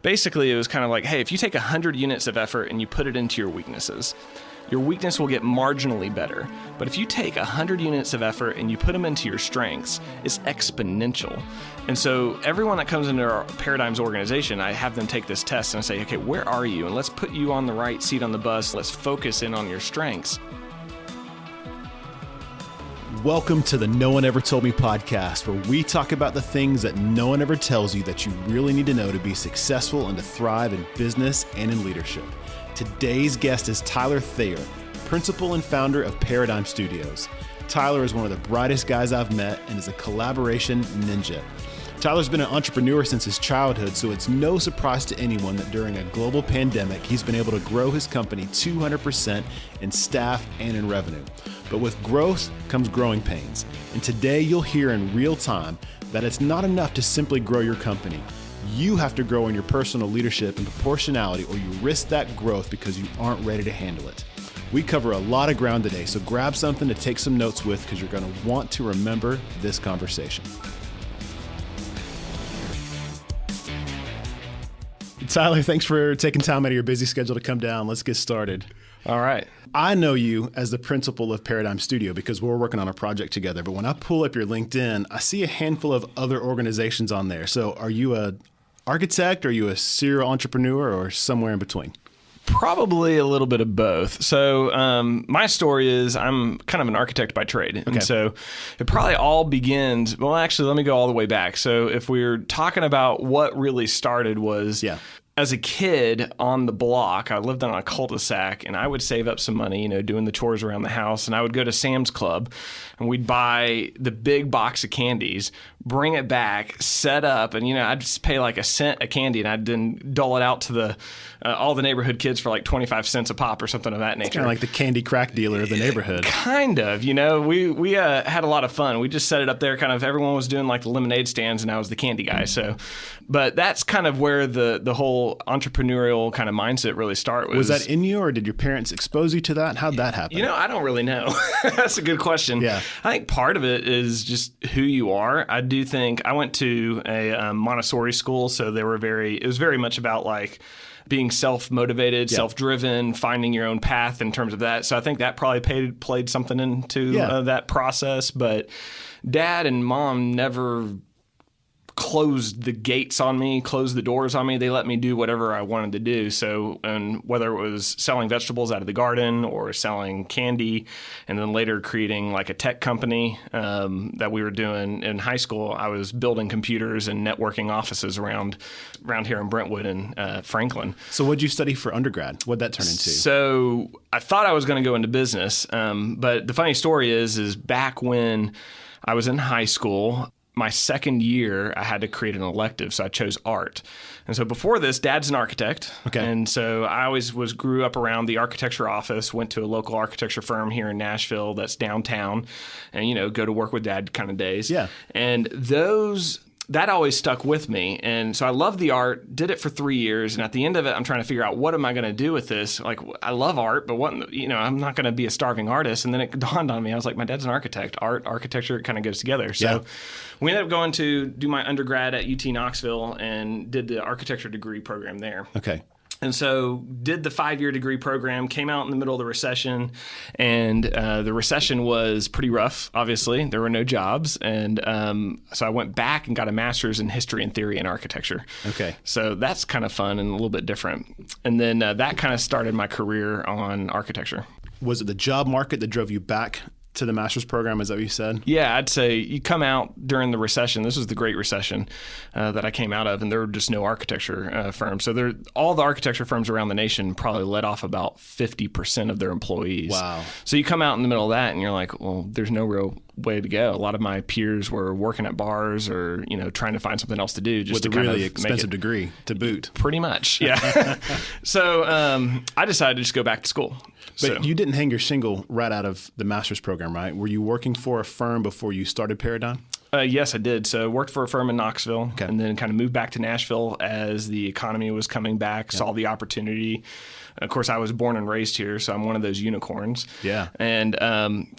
Basically, it was kind of like, hey, if you take 100 units of effort and you put it into your weaknesses, your weakness will get marginally better. But if you take 100 units of effort and you put them into your strengths, it's exponential. And so everyone that comes into our Paradym's organization, I have them take this test and I say, okay, where are you? And let's put you on the right seat on the bus. Let's focus in on your strengths. Welcome to the No One Ever Told Me podcast, where we talk about the things that no one ever tells you that you really need to know to be successful and to thrive in business and in leadership. Today's guest is Tyler Thayer, principal and founder of Paradym Studios. Tyler is one of the brightest guys I've met and is a collaboration ninja. Tyler's been an entrepreneur since his childhood, so it's no surprise to anyone that during a global pandemic, he's been able to grow his company 200% in staff and in revenue. But with growth comes growing pains. And today you'll hear in real time that it's not enough to simply grow your company. You have to grow in your personal leadership and proportionality, or you risk that growth because you aren't ready to handle it. We cover a lot of ground today, so grab something to take some notes with because you're going to want to remember this conversation. Tyler, thanks for taking time out of your busy schedule to come down. Let's get started. All right. I know you as the principal of Paradym Studio because we're working on a project together. But when I pull up your LinkedIn, I see a handful of other organizations on there. So are you an architect? Are you a serial entrepreneur, or somewhere in between? Probably a little bit of both. So my story is I'm kind of an architect by trade. Okay. And so it probably all begins, well, actually, let me go all the way back. So if we're talking about what really started was... As a kid on the block, I lived on a cul-de-sac, and I would save up some money, doing the chores around the house, and I would go to Sam's Club, and we'd buy the big box of candies, bring it back, set up, and I'd just pay like a cent a candy, and I'd then dole it out to all the neighborhood kids for like 25 cents a pop or something of that nature. It's kind of like the candy crack dealer of the neighborhood. Kind of, we had a lot of fun. We just set it up there, kind of everyone was doing like the lemonade stands, and I was the candy guy. But that's kind of where the whole entrepreneurial kind of mindset really started. Was that in you, or did your parents expose you to that? How'd that happen? I don't really know. That's a good question. Yeah. I think part of it is just who you are. I do think I went to a Montessori school, so it was very much about like being self-motivated, self-driven, finding your own path in terms of that. So I think that probably played something into that process. But Dad and Mom never closed the gates on me, closed the doors on me. They let me do whatever I wanted to do. So, and whether it was selling vegetables out of the garden or selling candy, and then later creating like a tech company that we were doing in high school, I was building computers and networking offices around here in Brentwood and Franklin. So what'd you study for undergrad? What'd that turn into? So I thought I was going to go into business. But the funny story is back when I was in high school, my second year, I had to create an elective, so I chose art. And so before this, Dad's an architect. Okay. And so I always grew up around the architecture office, went to a local architecture firm here in Nashville that's downtown, and, go to work with Dad kind of days. Yeah. And that always stuck with me. And so I loved the art, did it for 3 years. And at the end of it, I'm trying to figure out, what am I going to do with this? Like, I love art, but I'm not going to be a starving artist. And then it dawned on me, I was like, my dad's an architect. Art, architecture, it kind of goes together. So we ended up going to do my undergrad at UT Knoxville and did the architecture degree program there. Okay. And so did the 5-year degree program, came out in the middle of the recession, and the recession was pretty rough, obviously. There were no jobs. And so I went back and got a master's in history and theory and architecture. Okay. So that's kind of fun and a little bit different. And then that kind of started my career on architecture. Was it the job market that drove you back to the master's program? Is that what you said? Yeah, I'd say you come out during the recession. This was the Great Recession that I came out of, and there were just no architecture firms. So all the architecture firms around the nation probably let off about 50% of their employees. Wow. So you come out in the middle of that, and you're like, well, there's no real way to go. A lot of my peers were working at bars or, trying to find something else to do. Just with a really expensive degree to boot. Pretty much, yeah. So I decided to just go back to school. But you didn't hang your shingle right out of the master's program, right? Were you working for a firm before you started Paradym? Yes, I did. So worked for a firm in Knoxville, and then kind of moved back to Nashville as the economy was coming back, saw the opportunity. Of course, I was born and raised here, so I'm one of those unicorns. Yeah. And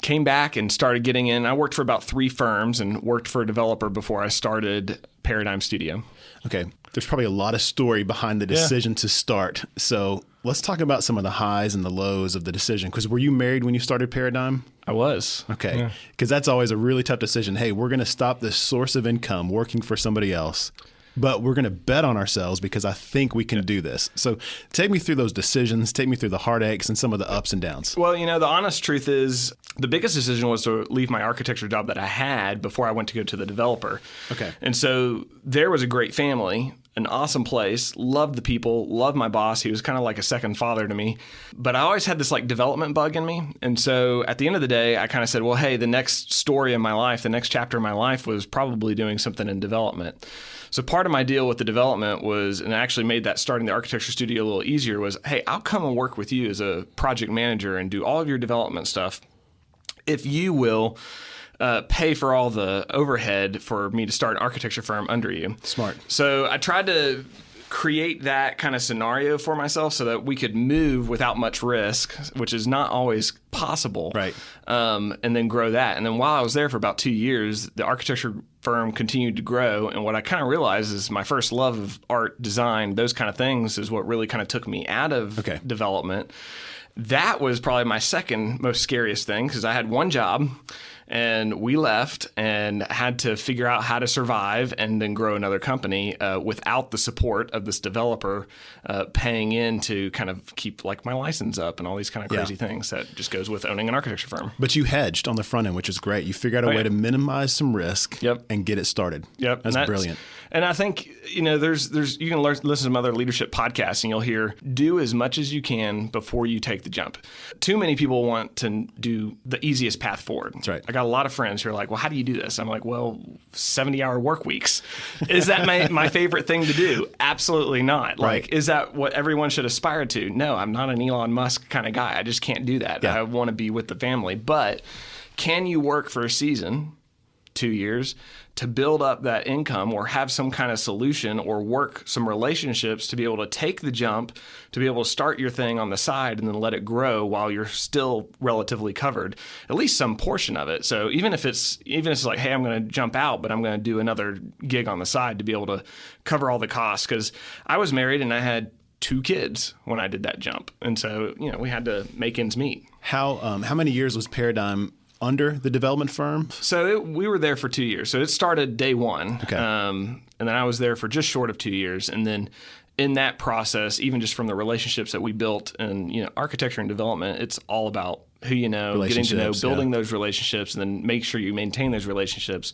came back and started getting in. I worked for about 3 firms and worked for a developer before I started Paradym Studio. Okay. There's probably a lot of story behind the decision to start. So let's talk about some of the highs and the lows of the decision. Because were you married when you started Paradym? I was. Okay. Because that's always a really tough decision. Hey, we're going to stop this source of income working for somebody else, but we're going to bet on ourselves because I think we can do this. So take me through those decisions, take me through the heartaches and some of the ups and downs. Well, the honest truth is the biggest decision was to leave my architecture job that I had before I went to go to the developer. Okay. And so there was a great family, an awesome place, loved the people, loved my boss. He was kind of like a second father to me. But I always had this like development bug in me. And so at the end of the day, I kind of said, well, hey, the next story in my life, the next chapter of my life was probably doing something in development. So part of my deal with the development was, and I actually made that starting the architecture studio a little easier, was, hey, I'll come and work with you as a project manager and do all of your development stuff if you will pay for all the overhead for me to start an architecture firm under you. Smart. So I tried to create that kind of scenario for myself so that we could move without much risk, which is not always possible. Right. And then grow that. And then while I was there for about 2 years, the architecture firm continued to grow. And what I kind of realized is my first love of art, design, those kind of things is what really kind of took me out of development. That was probably my second most scariest thing because I had one job and we left and had to figure out how to survive and then grow another company without the support of this developer paying in to kind of keep like my license up and all these kind of crazy things that just goes with owning an architecture firm. But you hedged on the front end, which is great. You figured out a way to minimize some risk and get it started. Yep. That's brilliant. And I think, there's you can listen to some other leadership podcasts and you'll hear, do as much as you can before you take the jump. Too many people want to do the easiest path forward. That's right. I got a lot of friends who are like, well, how do you do this? I'm like, well, 70-hour work weeks. Is that my favorite thing to do? Absolutely not. Right. Like, is that what everyone should aspire to? No, I'm not an Elon Musk kind of guy. I just can't do that. I want to be with the family. But can you work for a season, 2 years, to build up that income or have some kind of solution or work some relationships to be able to take the jump, to be able to start your thing on the side and then let it grow while you're still relatively covered, at least some portion of it. So even if it's like, hey, I'm going to jump out, but I'm going to do another gig on the side to be able to cover all the costs. Because I was married and I had 2 kids when I did that jump. And so, we had to make ends meet. How many years was Paradym under the development firm? So we were there for 2 years. So it started day one. Okay. And then I was there for just short of 2 years. And then in that process, even just from the relationships that we built and, architecture and development, it's all about who you know, getting to know, building those relationships, and then make sure you maintain those relationships.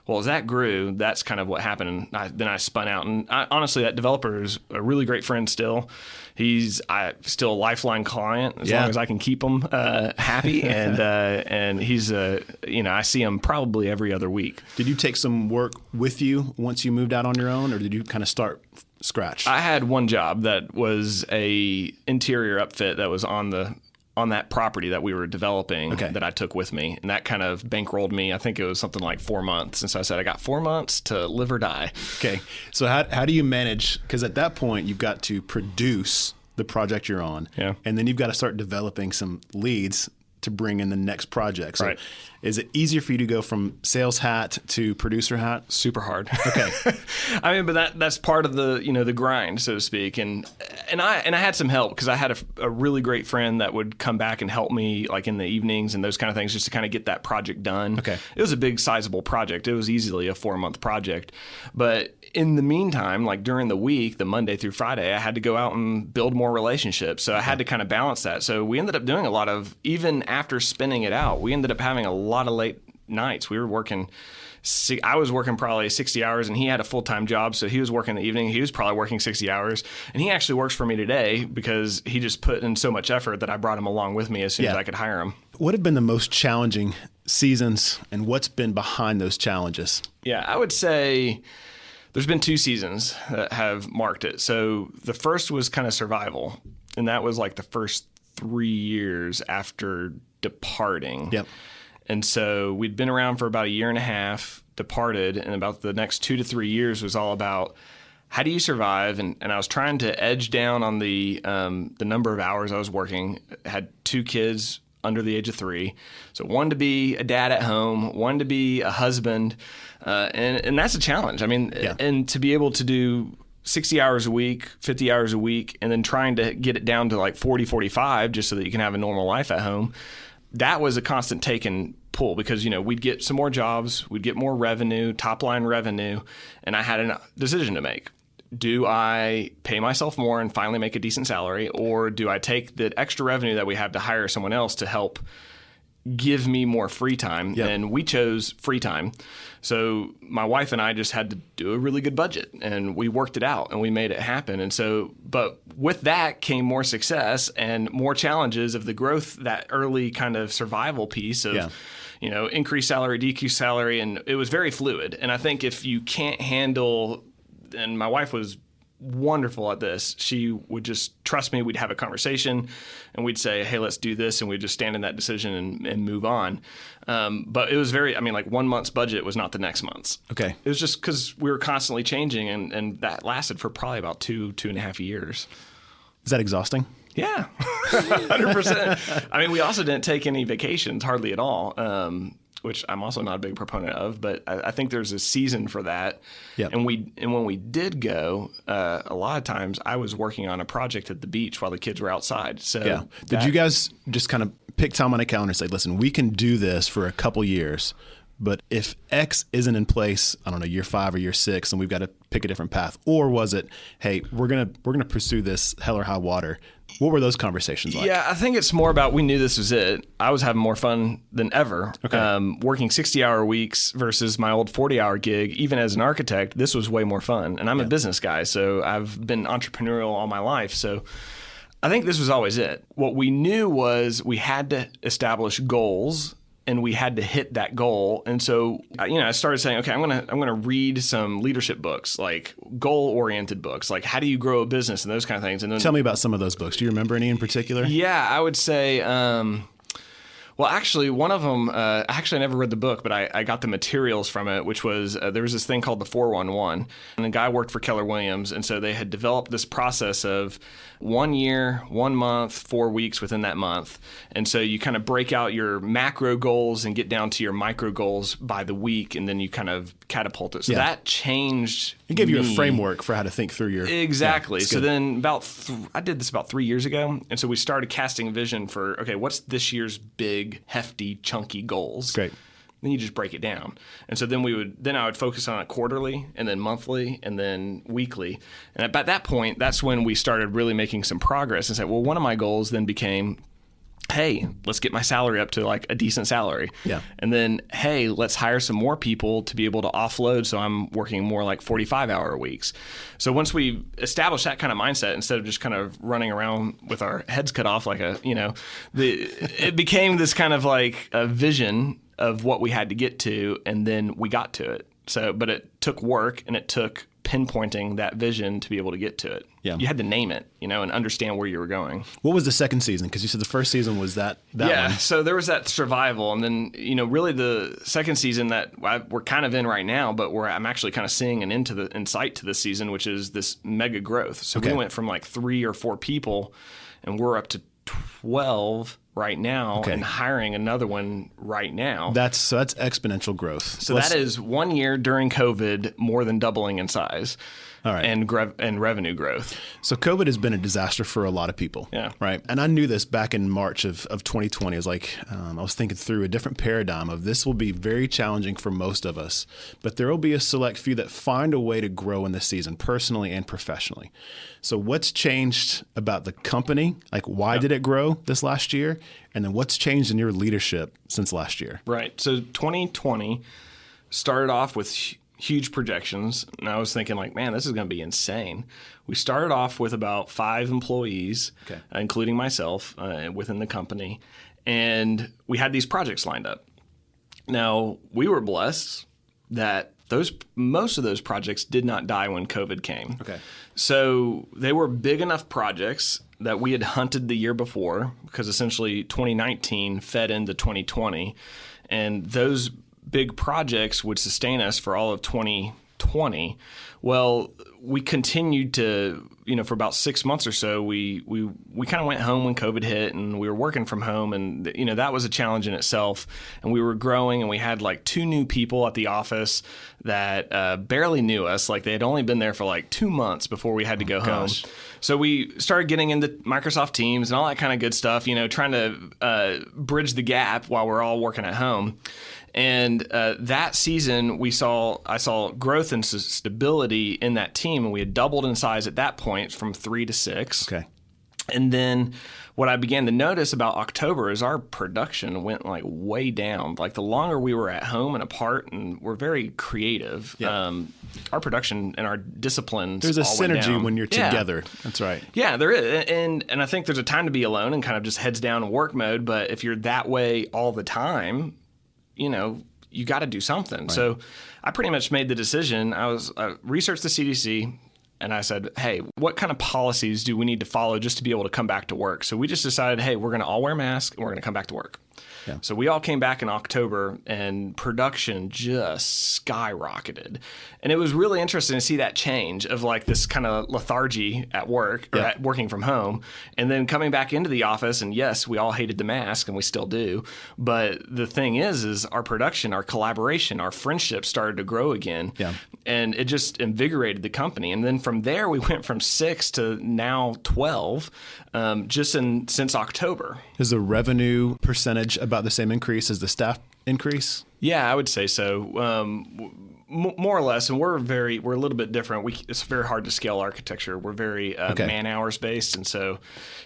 Well, as that grew, that's kind of what happened. And then I spun out. And honestly, that developer is a really great friend still. He's still a lifeline client as long as I can keep him happy. And he's, I see him probably every other week. Did you take some work with you once you moved out on your own, or did you kind of start scratch? I had one job that was a interior upfit that was on that property that we were developing that I took with me. And that kind of bankrolled me. I think it was something like 4 months. And so I said, I got 4 months to live or die. Okay. So how do you manage? Because at that point, you've got to produce the project you're on. Yeah. And then you've got to start developing some leads to bring in the next project. So is it easier for you to go from sales hat to producer hat? Super hard. Okay. But that's part of the, the grind, so to speak. And I had some help because I had a really great friend that would come back and help me like in the evenings and those kind of things just to kind of get that project done. Okay. It was a big sizable project. It was easily a 4-month project. But in the meantime, like during the week, the Monday through Friday, I had to go out and build more relationships. So I had to kind of balance that. So we ended up doing a lot of, even after spinning it out, we ended up having a lot of late nights. We were working, I was working probably 60 hours and he had a full-time job. So he was working in the evening. He was probably working 60 hours. And he actually works for me today because he just put in so much effort that I brought him along with me as soon as I could hire him. What have been the most challenging seasons and what's been behind those challenges? Yeah, I would say there's been 2 seasons that have marked it. So the first was kind of survival. And that was like the first 3 years after departing. Yep. And so we'd been around for about a year and a half, departed, and about the next 2 to 3 years was all about how do you survive? And I was trying to edge down on the number of hours I was working. I had 2 kids under the age of 3. So one to be a dad at home, one to be a husband. And that's a challenge. I mean, and to be able to do 60 hours a week, 50 hours a week, and then trying to get it down to like 40, 45 just so that you can have a normal life at home. That was a constant take and pull because, we'd get some more jobs, we'd get more revenue, top line revenue, and I had a decision to make. Do I pay myself more and finally make a decent salary, or do I take the extra revenue that we have to hire someone else to help give me more free time? Yep. And we chose free time. So my wife and I just had to do a really good budget, and we worked it out and we made it happen. And so, but with that came more success and more challenges of the growth, that early kind of survival piece of, increase salary, decrease salary. And it was very fluid. And I think if you can't handle, and my wife was wonderful at this. She would just trust me. We'd have a conversation and we'd say, hey, let's do this. And we'd just stand in that decision and move on. But it was like 1 month's budget was not the next month's. Okay. It was just because we were constantly changing and that lasted for probably about 2.5 years. Is that exhausting? Yeah, 100%. I mean, we also didn't take any vacations, hardly at all. Which I'm also not a big proponent of, but I think there's a season for that. Yep. And when we did go, a lot of times I was working on a project at the beach while the kids were outside. So did you guys just kind of pick time on a calendar and say, listen, we can do this for a couple years, but if X isn't in place, I don't know, year 5 or year 6, and we've got to pick a different path? Or was it, hey, we're gonna pursue this hell or high water? What were those conversations like? Yeah, I think it's more about we knew this was it. I was having more fun than ever. Okay. Working 60-hour weeks versus my old 40-hour gig. Even as an architect, this was way more fun. And I'm a business guy, so I've been entrepreneurial all my life. So I think this was always it. What we knew was we had to establish goals, and we had to hit that goal. And so, I started saying, okay, I'm gonna read some leadership books, like goal-oriented books, like how do you grow a business and those kind of things. And then, tell me about some of those books. Do you remember any in particular? Yeah, I would say, well, actually, one of them, I never read the book, but I got the materials from it, which was, there was this thing called the 411. And the guy worked for Keller Williams. And so they had developed this process of 1 year, 1 month, 4 weeks within that month. And so you kind of break out your macro goals and get down to your micro goals by the week, and then you kind of catapult it. So that changed. It gave you a framework for how to think through your... Exactly. So then I did this about 3 years ago. And so we started casting vision for, okay, what's this year's big, hefty, chunky goals? Great. Then you just break it down. And so then I would focus on it quarterly and then monthly and then weekly. And at that point, that's when we started really making some progress and said, well, one of my goals then became, hey, let's get my salary up to like a decent salary. Yeah. And then, hey, let's hire some more people to be able to offload. So I'm working more like 45-hour weeks. So once we established that kind of mindset, instead of just kind of running around with our heads cut off like it became this kind of like a vision of what we had to get to, and then we got to it. So, but it took work and it took pinpointing that vision to be able to get to it. Yeah. You had to name it, and understand where you were going. What was the second season? Because you said the first season was that yeah, one. So there was that survival, and then, really the second season that we're kind of in right now, but I'm actually kind of seeing an insight to this season, which is this mega growth. So we went from like 3 or 4 people, and we're up to 12 right now, and hiring another one right now. That's exponential growth. So that is 1 year during COVID, more than doubling in size. All right. And revenue growth. So COVID has been a disaster for a lot of people. Yeah. Right. And I knew this back in March of 2020. It was like, I was thinking through a different paradigm of this will be very challenging for most of us, but there will be a select few that find a way to grow in this season, personally and professionally. So what's changed about the company? Like, why did it grow this last year? And then what's changed in your leadership since last year? Right. So 2020 started off with huge projections, and I was thinking like, man, this is going to be insane. We started off with about 5 employees, including myself, within the company, and we had these projects lined up. Now, we were blessed that most of those projects did not die when COVID came. Okay. So they were big enough projects that we had hunted the year before, because essentially 2019 fed into 2020, and those big projects would sustain us for all of 2020 20. Well, we continued to, for about 6 months or so, we kind of went home when COVID hit, and we were working from home, and that was a challenge in itself. And we were growing, and we had like 2 new people at the office that barely knew us. Like, they had only been there for like 2 months before we had to go home. So we started getting into Microsoft Teams and all that kind of good stuff, trying to bridge the gap while we're all working at home. And that season, I saw growth and stability in that team, and we had doubled in size at that point from 3 to 6. Okay. And then what I began to notice about October is our production went like way down. Like, the longer we were at home and apart, and we're very creative, our production and our disciplines. There's a all went synergy down. when you're together. That's right. Yeah, there is. And I think there's a time to be alone and kind of just heads down in work mode. But if you're that way all the time, you got to do something. Right. So I pretty much made the decision. I researched the CDC, and I said, hey, what kind of policies do we need to follow just to be able to come back to work? So we just decided, hey, we're going to all wear masks, and we're going to come back to work. Yeah. So we all came back in October, and production just skyrocketed. And it was really interesting to see that change of like this kind of lethargy at work or at working from home, and then coming back into the office. And yes, we all hated the mask, and we still do. But the thing is our production, our collaboration, our friendship started to grow again. Yeah. And it just invigorated the company. And then from there, we went from 6 to now 12 since October. Is the revenue percentage about the same increase as the staff increase? Yeah, I would say so. More or less, and we're a little bit different. It's very hard to scale architecture. We're very man hours based, and so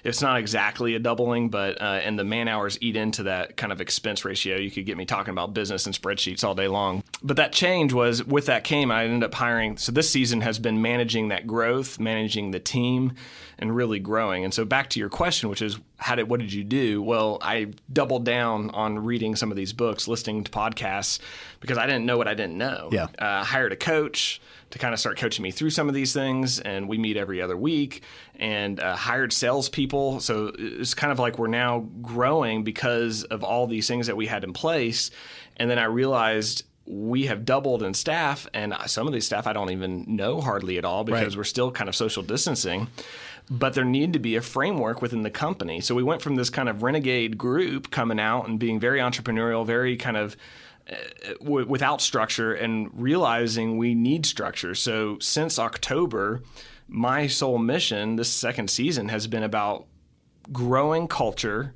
it's not exactly a doubling, but and the man hours eat into that kind of expense ratio. You could get me talking about business and spreadsheets all day long. But that change was, with that came, I ended up hiring. So this season has been managing that growth, managing the team, and really growing. And so back to your question, which is what did you do? Well, I doubled down on reading some of these books, listening to podcasts, because I didn't know what I didn't know. Yeah. Hired a coach to kind of start coaching me through some of these things, and we meet every other week, and hired salespeople. So it's kind of like we're now growing because of all these things that we had in place. And then I realized we have doubled in staff, and some of these staff I don't even know hardly at all because we're still kind of social distancing. But there needed to be a framework within the company. So we went from this kind of renegade group coming out and being very entrepreneurial, very kind of without structure, and realizing we need structure. So since October, my sole mission this second season has been about growing culture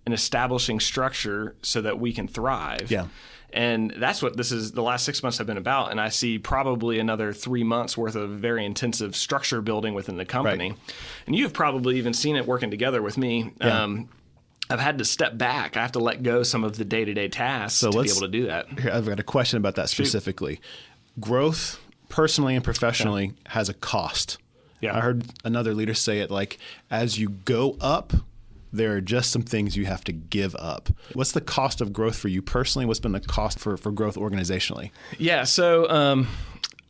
and establishing structure so that we can thrive. Yeah. And that's what the last 6 months have been about. And I see probably another 3 months worth of very intensive structure building within the company. Right. And you've probably even seen it working together with me. Yeah. I've had to step back. I have to let go some of the day-to-day tasks to be able to do that. Here, I've got a question about that specifically. Shoot. Growth, personally and professionally, has a cost. Yeah. I heard another leader say it like, as you go up, there are just some things you have to give up. What's the cost of growth for you personally? What's been the cost for growth organizationally? Yeah, so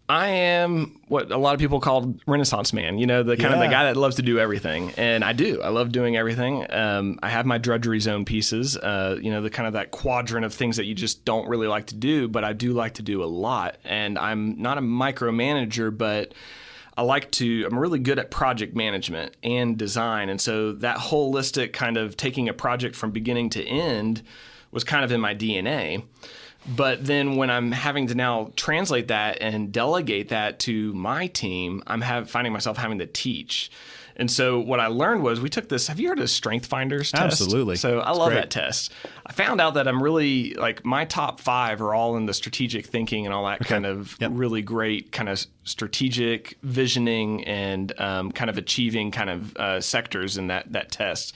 I am what a lot of people call Renaissance man, the kind of the guy that loves to do everything. And I do. I love doing everything. I have my drudgery zone pieces, the kind of that quadrant of things that you just don't really like to do, but I do like to do a lot. And I'm not a micromanager, but I'm really good at project management and design. And so that holistic kind of taking a project from beginning to end was kind of in my DNA. But then when I'm having to now translate that and delegate that to my team, I'm finding myself having to teach. And so what I learned was we took this. Have you heard of Strength Finders test? Absolutely. So I love that test. I found out that I'm really like my top 5 are all in the strategic thinking and all that kind of really great kind of strategic visioning and kind of achieving kind of sectors in that test.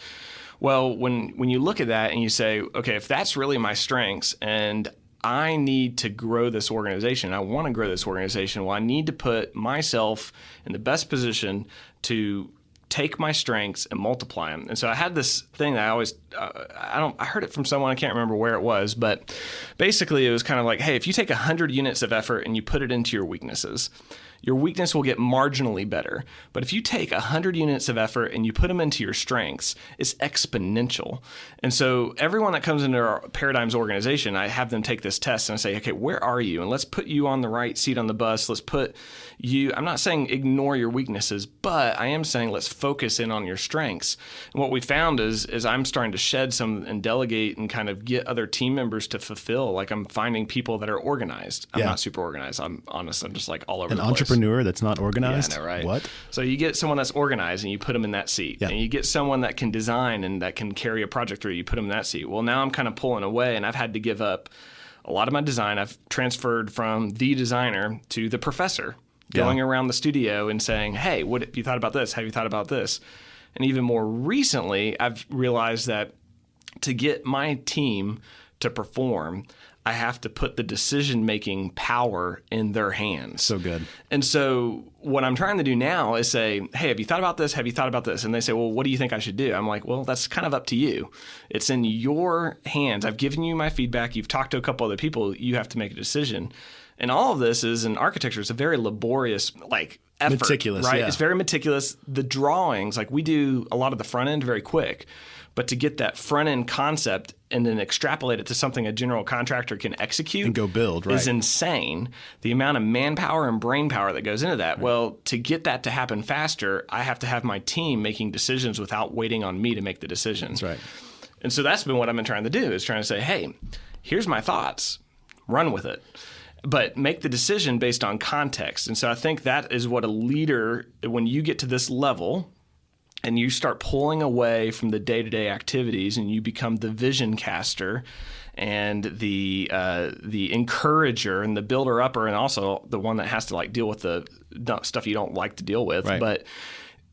Well, when you look at that and you say, okay, if that's really my strengths and I need to grow this organization, I want to grow this organization, well, I need to put myself in the best position to take my strengths and multiply them. And so I had this thing that I always, I heard it from someone, I can't remember where it was, but basically it was kind of like, hey, if you take 100 units of effort and you put it into your weaknesses, your weakness will get marginally better. But if you take 100 units of effort and you put them into your strengths, it's exponential. And so everyone that comes into our Paradym's organization, I have them take this test and I say, okay, where are you? And let's put you on the right seat on the bus. Let's put you, I'm not saying ignore your weaknesses, but I am saying let's focus in on your strengths. And what we found is I'm starting to shed some and delegate and kind of get other team members to fulfill. Like I'm finding people that are organized. I'm not super organized. I'm honest. I'm just like all over the place. An entrepreneur that's not organized? Yeah, I know, right? What? So you get someone that's organized and you put them in that seat. Yeah. And you get someone that can design and that can carry a project through. You put them in that seat. Well, now I'm kind of pulling away and I've had to give up a lot of my design. I've transferred from the designer to the professor, going around the studio and saying, hey, what have you thought about this? Have you thought about this? And even more recently, I've realized that to get my team to perform, I have to put the decision-making power in their hands. So good. And so what I'm trying to do now is say, hey, have you thought about this? Have you thought about this? And they say, well, what do you think I should do? I'm like, well, that's kind of up to you. It's in your hands. I've given you my feedback. You've talked to a couple other people. You have to make a decision. And all of this is in architecture. It's a very laborious, effort. Meticulous, right? Yeah. It's very meticulous. The drawings, we do a lot of the front end very quick. But to get that front end concept and then extrapolate it to something a general contractor can execute and go build, right, is insane. The amount of manpower and brain power that goes into that. Right. Well, to get that to happen faster, I have to have my team making decisions without waiting on me to make the decisions. That's right. And so that's been what I've been trying to do, is trying to say, hey, here's my thoughts, run with it. But make the decision based on context. And so I think that is what a leader, when you get to this level and you start pulling away from the day-to-day activities and you become the vision caster and the encourager and the builder-upper, and also the one that has to deal with the stuff you don't like to deal with. Right. But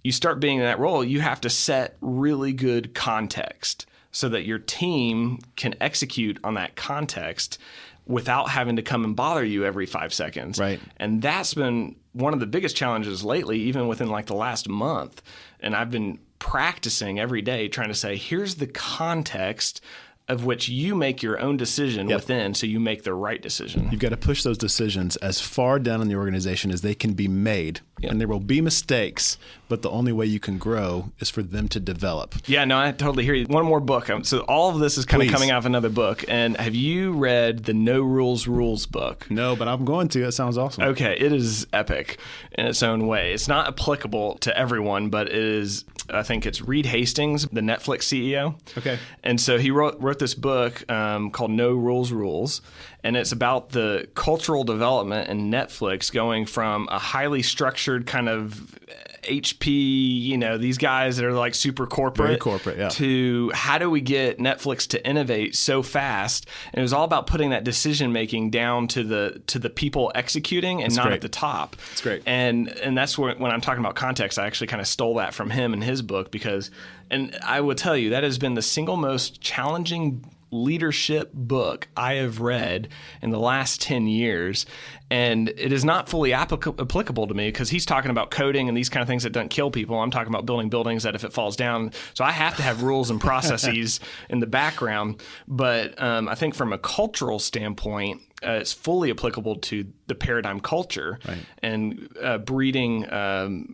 you start being in that role, you have to set really good context so that your team can execute on that context without having to come and bother you every 5 seconds. Right. And that's been one of the biggest challenges lately, even within the last month. And I've been practicing every day trying to say, here's the context of which you make your own decision within, so you make the right decision. You've got to push those decisions as far down in the organization as they can be made. And there will be mistakes, but the only way you can grow is for them to develop. Yeah, no, I totally hear you. One more book. So all of this is kind of coming out of another book. And have you read the No Rules Rules book? No, but I'm going to. It sounds awesome. Okay, it is epic in its own way. It's not applicable to everyone, but it is, I think it's Reed Hastings, the Netflix CEO. Okay. And so he wrote this book called No Rules Rules, and it's about the cultural development in Netflix going from a highly structured kind of HP, these guys that are super corporate. Very corporate, yeah. To how do we get Netflix to innovate so fast? And it was all about putting that decision making down to the people executing and not at the top. That's great. And that's where, when I'm talking about context, I actually kind of stole that from him in his book, because, and I will tell you, that has been the single most challenging leadership book I have read in the last 10 years. And it is not fully applicable to me, because he's talking about coding and these kind of things that don't kill people. I'm talking about building buildings that if it falls down. So I have to have rules and processes in the background. But I think from a cultural standpoint, it's fully applicable to the Paradym culture, right, and breeding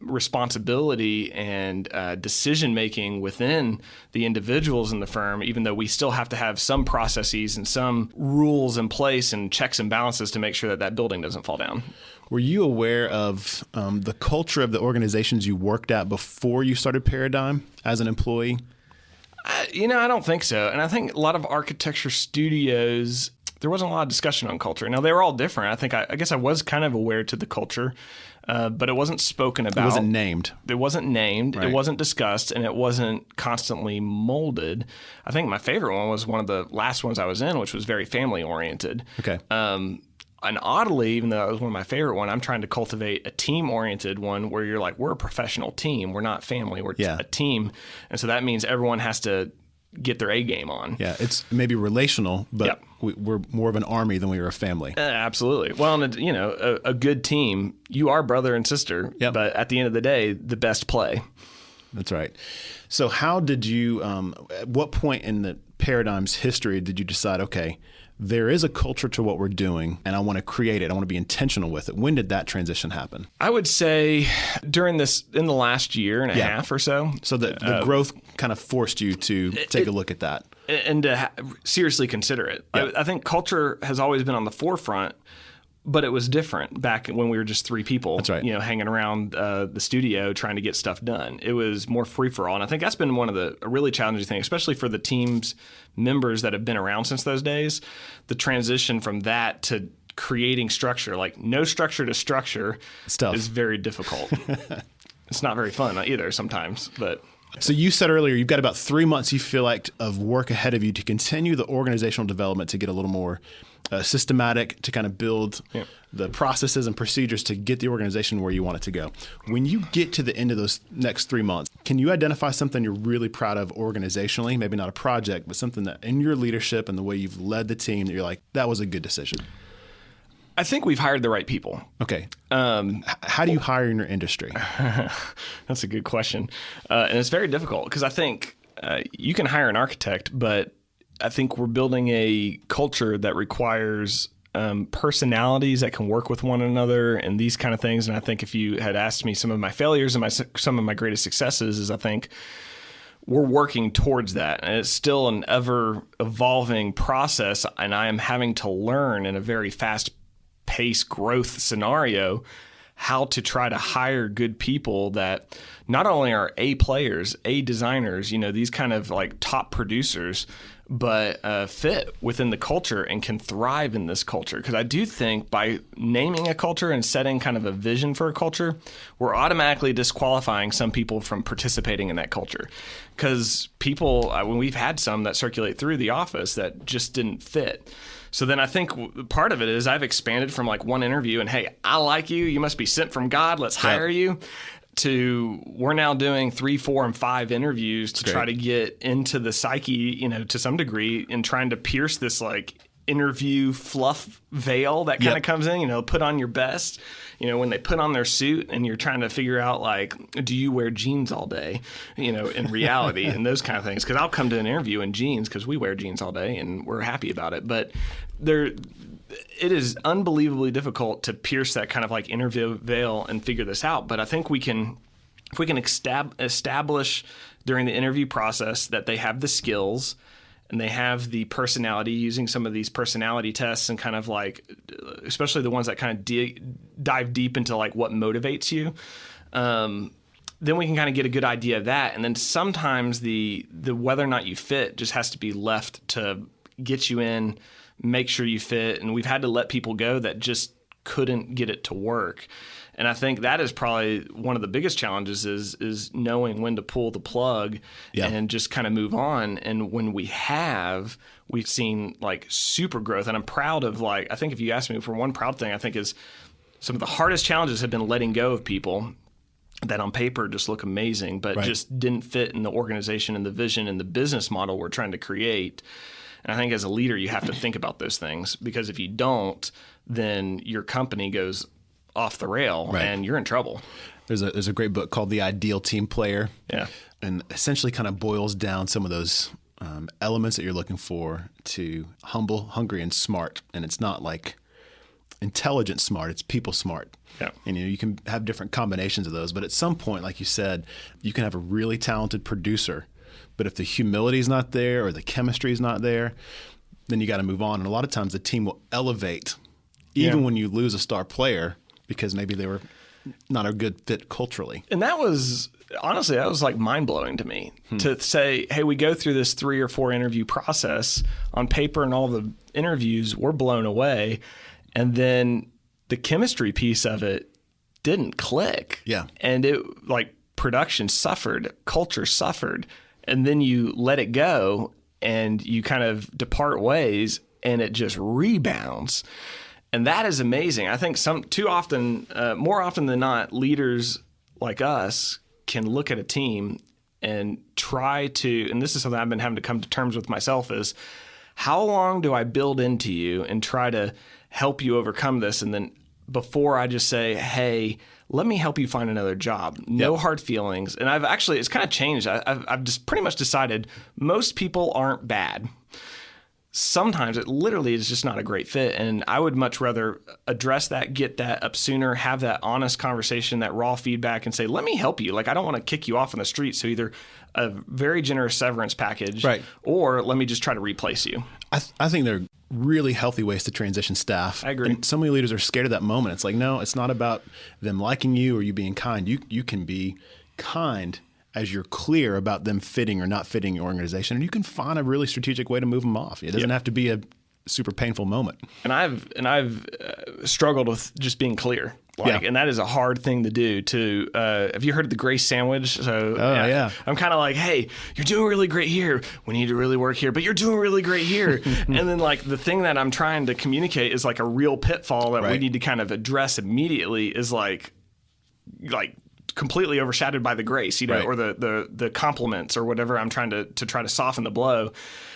responsibility and decision-making within the individuals in the firm, even though we still have to have some processes and some rules in place and checks and balances to make sure that building doesn't fall down. Were you aware of the culture of the organizations you worked at before you started Paradym as an employee? I don't think so. And I think a lot of architecture studios, there wasn't a lot of discussion on culture. Now, they were all different. I guess I was kind of aware to the culture, but it wasn't spoken about. It wasn't named. It wasn't named. Right. It wasn't discussed, and it wasn't constantly molded. I think my favorite one was one of the last ones I was in, which was very family-oriented. Okay. And oddly, even though it was one of my favorite ones, I'm trying to cultivate a team-oriented one where you're we're a professional team. We're not family. We're a team. And so that means everyone has to get their A game on. Yeah, it's maybe relational, but we're more of an army than we are a family. Absolutely. Well, and a good team, you are brother and sister, but at the end of the day, the best play. That's right. So how did you, at what point in the Paradym's history did you decide, okay, there is a culture to what we're doing and I want to create it. I want to be intentional with it. When did that transition happen? I would say in the last year and a half or so. So the growth kind of forced you to take a look at that. And to seriously consider it. Yeah. I think culture has always been on the forefront, but it was different back when we were just three people, That's right. Hanging around the studio trying to get stuff done. It was more free for all. And I think that's been one of the really challenging things, especially for the team's members that have been around since those days. The transition from that to creating structure, like no structure to structure, is very difficult. It's not very fun either sometimes, but... So you said earlier, you've got about 3 months you feel like of work ahead of you to continue the organizational development to get a little more systematic, to kind of build the processes and procedures to get the organization where you want it to go. When you get to the end of those next 3 months, can you identify something you're really proud of organizationally? Maybe not a project, but something that in your leadership and the way you've led the team that you're like, that was a good decision. I think we've hired the right people. Okay. How do you hire in your industry? That's a good question. And it's very difficult because I think you can hire an architect, but I think we're building a culture that requires personalities that can work with one another and these kind of things. And I think if you had asked me some of my failures and some of my greatest successes is I think we're working towards that. And it's still an ever evolving process. And I am having to learn in a very fast pace growth scenario how to try to hire good people that not only are A players, A designers, these kind of like top producers, but fit within the culture and can thrive in this culture. Because I do think by naming a culture and setting kind of a vision for a culture, we're automatically disqualifying some people from participating in that culture. Because people, when we've had some that circulate through the office that just didn't fit. So then I think part of it is I've expanded from like one interview and, hey, I like you. You must be sent from God. Let's hire you. To we're now doing 3, 4, and 5 interviews to try to get into the psyche, to some degree, and trying to pierce this like interview fluff veil that kind of comes in, put on your best, when they put on their suit and you're trying to figure out like, do you wear jeans all day, in reality and those kind of things. Cause I'll come to an interview in jeans cause we wear jeans all day and we're happy about it. But it is unbelievably difficult to pierce that kind of like interview veil and figure this out. But I think if we can establish during the interview process that they have the skills and they have the personality, using some of these personality tests and kind of like, especially the ones that kind of dive deep into like what motivates you, then we can kind of get a good idea of that. And then sometimes the whether or not you fit just has to be left to get you in, make sure you fit. And we've had to let people go that just couldn't get it to work. And I think that is probably one of the biggest challenges is knowing when to pull the plug and just kind of move on. And when we've seen like super growth. And I'm proud of I think if you ask me for one proud thing, I think is some of the hardest challenges have been letting go of people that on paper just look amazing, but just didn't fit in the organization and the vision and the business model we're trying to create. And I think as a leader, you have to think about those things because if you don't, then your company goes off the rail and you're in trouble. There's a great book called The Ideal Team Player. Yeah. And essentially kind of boils down some of those elements that you're looking for to humble, hungry, and smart. And it's not like intelligent smart, it's people smart. Yeah. And you can have different combinations of those. But at some point, like you said, you can have a really talented producer. But if the humility is not there or the chemistry is not there, then you got to move on. And a lot of times the team will elevate even when you lose a star player because maybe they were not a good fit culturally. And that was, honestly, that was like mind-blowing to me to say, hey, we go through this 3 or 4 interview process on paper and all the interviews, we're blown away. And then the chemistry piece of it didn't click. Yeah. And it production suffered, culture suffered. And then you let it go and you kind of depart ways and it just rebounds. And that is amazing. I think more often than not, leaders like us can look at a team and try to, and this is something I've been having to come to terms with myself, is how long do I build into you and try to help you overcome this? And then before I just say, hey, let me help you find another job. No hard feelings. And it's kind of changed. I've just pretty much decided most people aren't bad. sometimes it literally is just not a great fit. And I would much rather address that, get that up sooner, have that honest conversation, that raw feedback, and say, let me help you. Like, I don't want to kick you off on the street. So either a very generous severance package, right, or let me just try to replace you. I think they're really healthy ways to transition staff. I agree. And so many leaders are scared of that moment. It's like, no, it's not about them liking you or you being kind. You can be kind as you're clear about them fitting or not fitting your organization, and you can find a really strategic way to move them off. It doesn't have to be a super painful moment. And I've struggled with just being clear. And that is a hard thing to do. Have you heard of the grace sandwich? So I'm kind of like, hey, you're doing really great here. We need to really work here, but you're doing really great here. And then like the thing that I'm trying to communicate is like a real pitfall that we need to kind of address immediately is like completely overshadowed by the grace, or the compliments or whatever. I'm trying to try to soften the blow.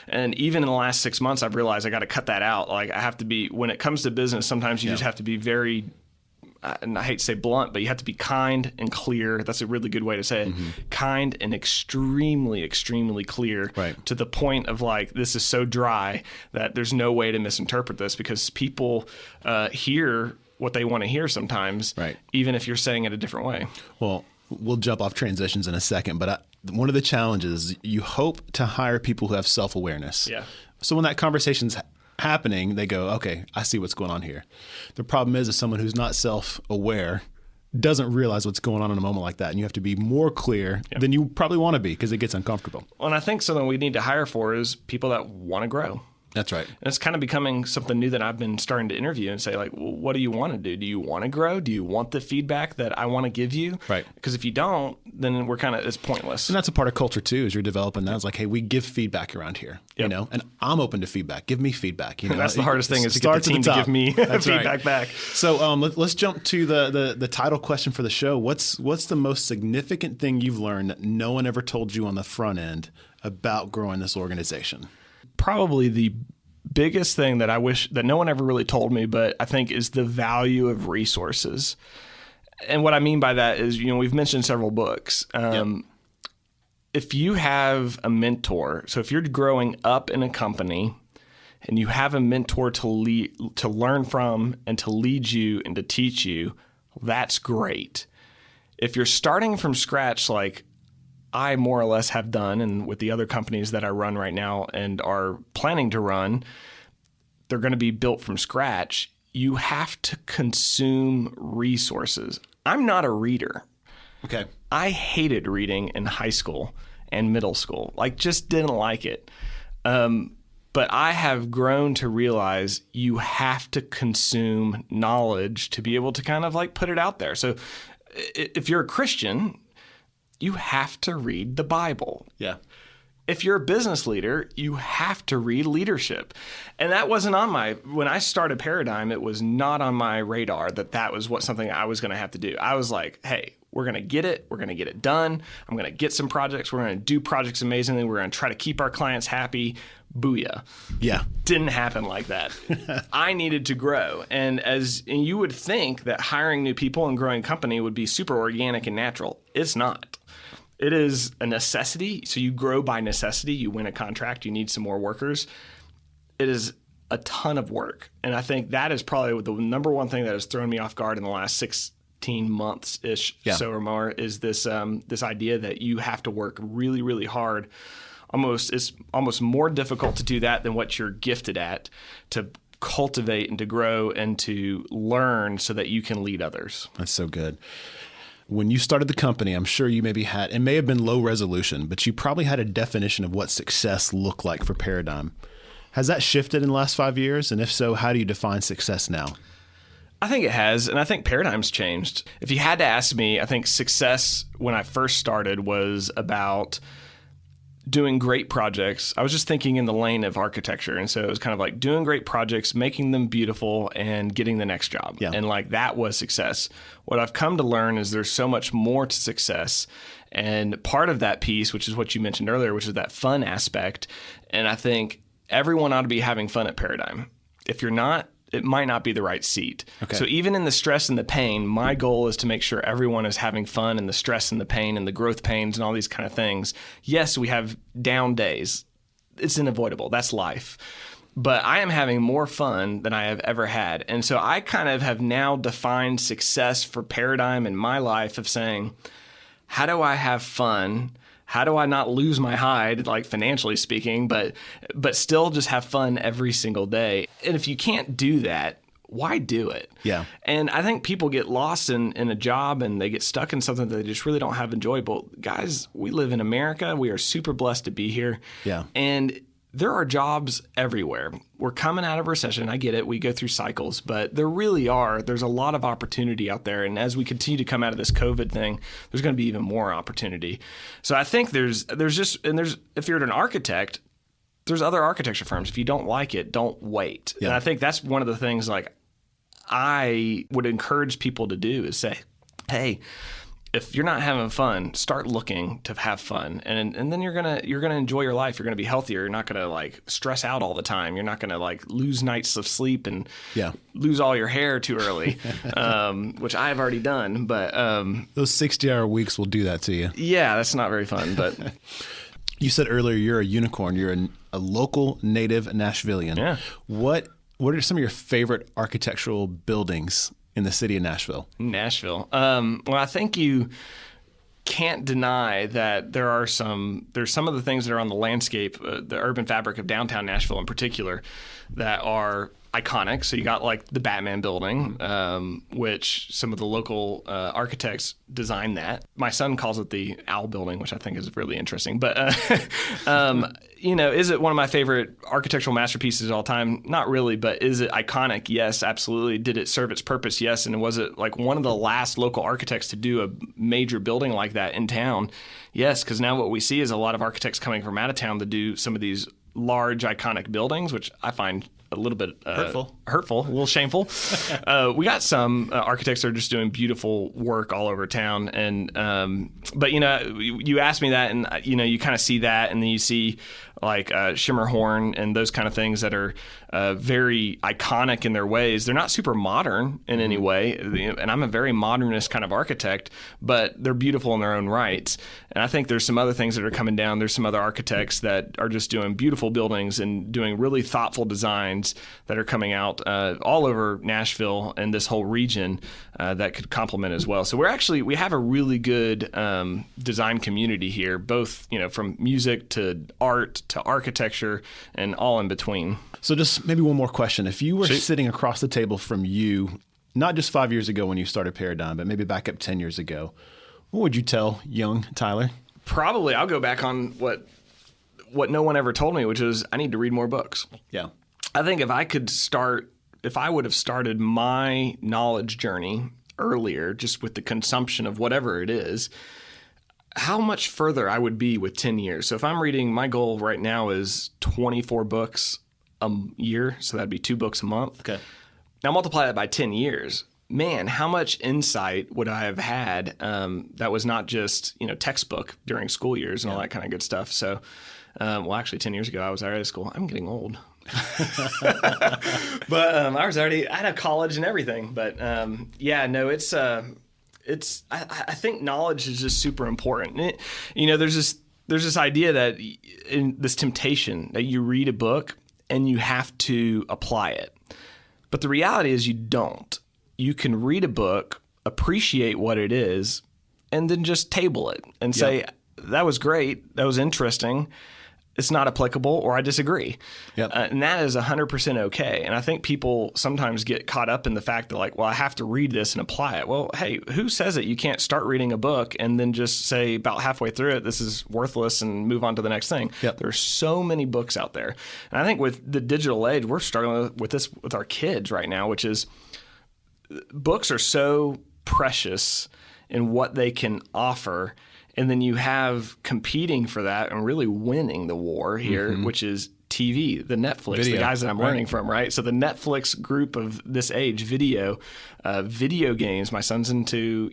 And even in the last 6 months, I've realized I got to cut that out. Like I have to be, when it comes to business, sometimes you just have to be very, and I hate to say blunt, but you have to be kind and clear. That's a really good way to say it. Kind and extremely, extremely clear, to the point of like, this is so dry that there's no way to misinterpret this, because people hear what they want to hear sometimes, even if you're saying it a different way. Well, we'll jump off transitions in a second, but one of the challenges, you hope to hire people who have self-awareness. Yeah. So when that conversation's happening, they go, okay, I see what's going on here. The problem is someone who's not self-aware doesn't realize what's going on in a moment like that. And you have to be more clear than you probably want to be, because it gets uncomfortable. Well, and I think something we need to hire for is people that want to grow. That's right. And it's kind of becoming something new that I've been starting to interview and say, like, well, what do you want to do? Do you want to grow? Do you want the feedback that I want to give you? Right. Because if you don't, then it's pointless. And that's a part of culture too, as you're developing that. It's like, hey, we give feedback around here, and I'm open to feedback. Give me feedback. That's the hardest thing, is to get the team to give me feedback back. So let's jump to the title question for the show. What's the most significant thing you've learned that no one ever told you on the front end about growing this organization? Probably the biggest thing that I wish that no one ever really told me, but I think is the value of resources. And what I mean by that is, we've mentioned several books. If you have a mentor, so if you're growing up in a company and you have a mentor to learn from and to lead you and to teach you, that's great. If you're starting from scratch, like I more or less have done, and with the other companies that I run right now and are planning to run, they're going to be built from scratch. You have to consume resources. I'm not a reader. Okay. I hated reading in high school and middle school. Like, just didn't like it. But I have grown to realize you have to consume knowledge to be able to kind of like put it out there. So if you're a Christian, you have to read the Bible. Yeah. If you're a business leader, you have to read leadership. And that wasn't when I started Paradym, it was not on my radar that was something I was going to have to do. I was like, hey, we're going to get it. We're going to get it done. I'm going to get some projects. We're going to do projects amazingly. We're going to try to keep our clients happy. Booyah. Yeah. Didn't happen like that. I needed to grow. And you would think that hiring new people and growing a company would be super organic and natural. It's not. It is a necessity. So you grow by necessity. You win a contract. You need some more workers. It is a ton of work. And I think that is probably the number one thing that has thrown me off guard in the last 16 months-ish, so or more, is this idea that you have to work really, really hard. It's almost more difficult to do that than what you're gifted at, to cultivate and to grow and to learn so that you can lead others. That's so good. When you started the company, I'm sure you maybe had, it may have been low resolution, but you probably had a definition of what success looked like for Paradym. Has that shifted in the last 5 years? And if so, how do you define success now? I think it has, and I think Paradym's changed. If you had to ask me, I think success when I first started was about doing great projects. I was just thinking in the lane of architecture. And so it was kind of like doing great projects, making them beautiful, and getting the next job. Yeah. And like that was success. What I've come to learn is there's so much more to success. And part of that piece, which is what you mentioned earlier, which is that fun aspect. And I think everyone ought to be having fun at Paradym. If you're not, it might not be the right seat. Okay. So even in the stress and the pain, my goal is to make sure everyone is having fun in the stress and the pain and the growth pains and all these kind of things. Yes, we have down days. It's unavoidable. That's life. but I am having more fun than I have ever had. And so I kind of have now defined success for Paradym in my life of saying, how do I have fun? How do I not lose my hide, like financially speaking, but still just have fun every single day? And if you can't do that, why do it? Yeah. And I think people get lost in a job and they get stuck in something that they just really don't have enjoyable. Guys, we live in America. We are super blessed to be here. Yeah. And there are jobs everywhere. We're coming out of recession. I get it. We go through cycles, but there's a lot of opportunity out there. And as we continue to come out of this COVID thing, there's going to be even more opportunity. So I think if you're an architect, there's other architecture firms. If you don't like it, don't wait. Yeah. And I think that's one of the things like I would encourage people to do is say, hey, if you're not having fun, start looking to have fun, and then you're gonna enjoy your life. You're gonna be healthier. You're not gonna like stress out all the time. You're not gonna like lose nights of sleep and lose all your hair too early, which I've already done. But those 60-hour weeks will do that to you. Yeah, that's not very fun. But you said earlier you're a unicorn. You're a local native Nashvilleian. Yeah. What are some of your favorite architectural buildings in the city of Nashville? Nashville. Well, I think you can't deny that there's some of the things that are on the landscape, the urban fabric of downtown Nashville in particular, that are iconic. So you got like the Batman building, which some of the local architects designed that. My son calls it the Owl building, which I think is really interesting. But, is it one of my favorite architectural masterpieces of all time? Not really, but is it iconic? Yes, absolutely. Did it serve its purpose? Yes. And was it like one of the last local architects to do a major building like that in town? Yes, because now what we see is a lot of architects coming from out of town to do some of these large iconic buildings, which I find a little bit hurtful, a little shameful. We got some architects that are just doing beautiful work all over town. And but you asked me that, and you kind of see that, and then you see like Shimmerhorn and those kind of things that are very iconic in their ways. They're not super modern in any way, and I'm a very modernist kind of architect, but they're beautiful in their own rights. And I think there's some other things that are coming down. There's some other architects that are just doing beautiful buildings and doing really thoughtful designs that are coming out all over Nashville and this whole region that could complement as well. So we have a really good design community here, both from music to art to architecture and all in between. So just maybe one more question. If you were sitting across the table from you, not just 5 years ago when you started Paradym, but maybe back up 10 years ago, what would you tell young Tyler? Probably I'll go back on what no one ever told me, which is I need to read more books. Yeah. I think if I would have started my knowledge journey earlier, just with the consumption of whatever it is, how much further I would be with 10 years. So if I'm reading, my goal right now is 24 books a year. So that'd be 2 books a month. Okay. Now multiply that by 10 years. Man, how much insight would I have had that was not just, textbook during school years and all that kind of good stuff. So, actually 10 years ago, I was already at school. I'm getting old. But I was already out of college and everything. But I think knowledge is just super important. There's this idea that in this temptation that you read a book and you have to apply it. But the reality is you don't. You can read a book, appreciate what it is, and then just table it and say, that was great, that was interesting, it's not applicable, or I disagree. Yep. And that is 100% okay. And I think people sometimes get caught up in the fact that like, well, I have to read this and apply it. Well, hey, who says that you can't start reading a book and then just say about halfway through it, this is worthless and move on to the next thing? Yep. There's so many books out there. And I think with the digital age, we're struggling with this with our kids right now, which is books are so precious in what they can offer. And then you have competing for that and really winning the war here, which is TV, the Netflix, the guys that I'm learning from, right? So the Netflix group of this age, video games. My son's into,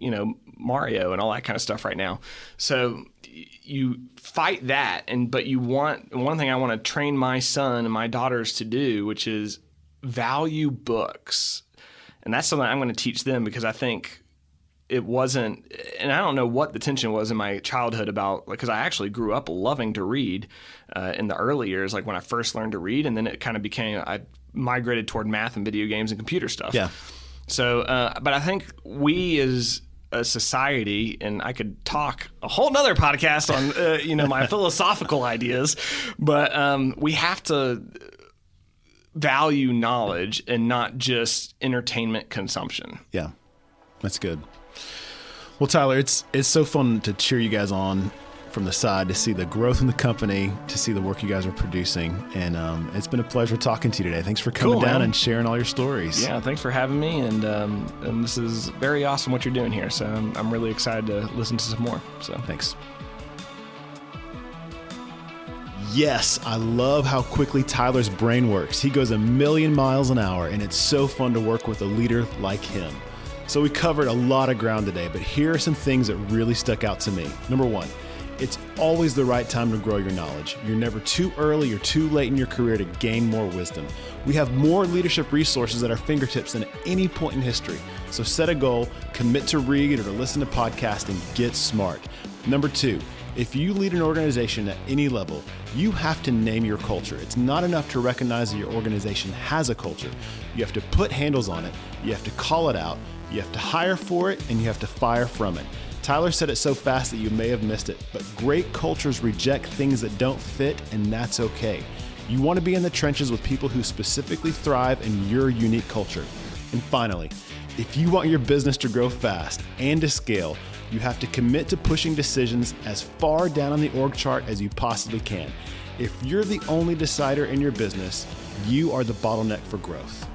Mario and all that kind of stuff right now. So you fight that, but you want one thing I want to train my son and my daughters to do, which is value books. And that's something I'm going to teach them, because I think it wasn't, and I don't know what the tension was in my childhood about, because I actually grew up loving to read in the early years, like when I first learned to read, and then it kind of became, I migrated toward math and video games and computer stuff. Yeah. So, but I think we as a society, and I could talk a whole nother podcast on, my philosophical ideas, but we have to value knowledge and not just entertainment consumption. Yeah, that's good. Well, Tyler, it's so fun to cheer you guys on from the side, to see the growth in the company, to see the work you guys are producing. And it's been a pleasure talking to you today. Thanks for coming down and sharing all your stories. Yeah, thanks for having me. And this is very awesome what you're doing here. So I'm really excited to listen to some more. So thanks. Yes, I love how quickly Tyler's brain works. He goes 1,000,000 miles an hour, and it's so fun to work with a leader like him. So we covered a lot of ground today, but here are some things that really stuck out to me. Number one, it's always the right time to grow your knowledge. You're never too early or too late in your career to gain more wisdom. We have more leadership resources at our fingertips than at any point in history. So set a goal, commit to read or to listen to podcasts, and get smart. Number two, if you lead an organization at any level, you have to name your culture. It's not enough to recognize that your organization has a culture. You have to put handles on it. You have to call it out. You have to hire for it, and you have to fire from it. Tyler said it so fast that you may have missed it, but great cultures reject things that don't fit, and that's okay. You want to be in the trenches with people who specifically thrive in your unique culture. And finally, if you want your business to grow fast and to scale, you have to commit to pushing decisions as far down on the org chart as you possibly can. If you're the only decider in your business, you are the bottleneck for growth.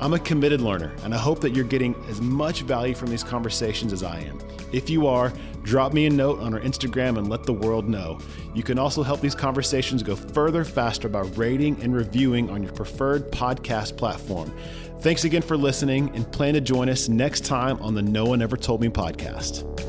I'm a committed learner, and I hope that you're getting as much value from these conversations as I am. If you are, drop me a note on our Instagram and let the world know. You can also help these conversations go further faster by rating and reviewing on your preferred podcast platform. Thanks again for listening, and plan to join us next time on the No One Ever Told Me podcast.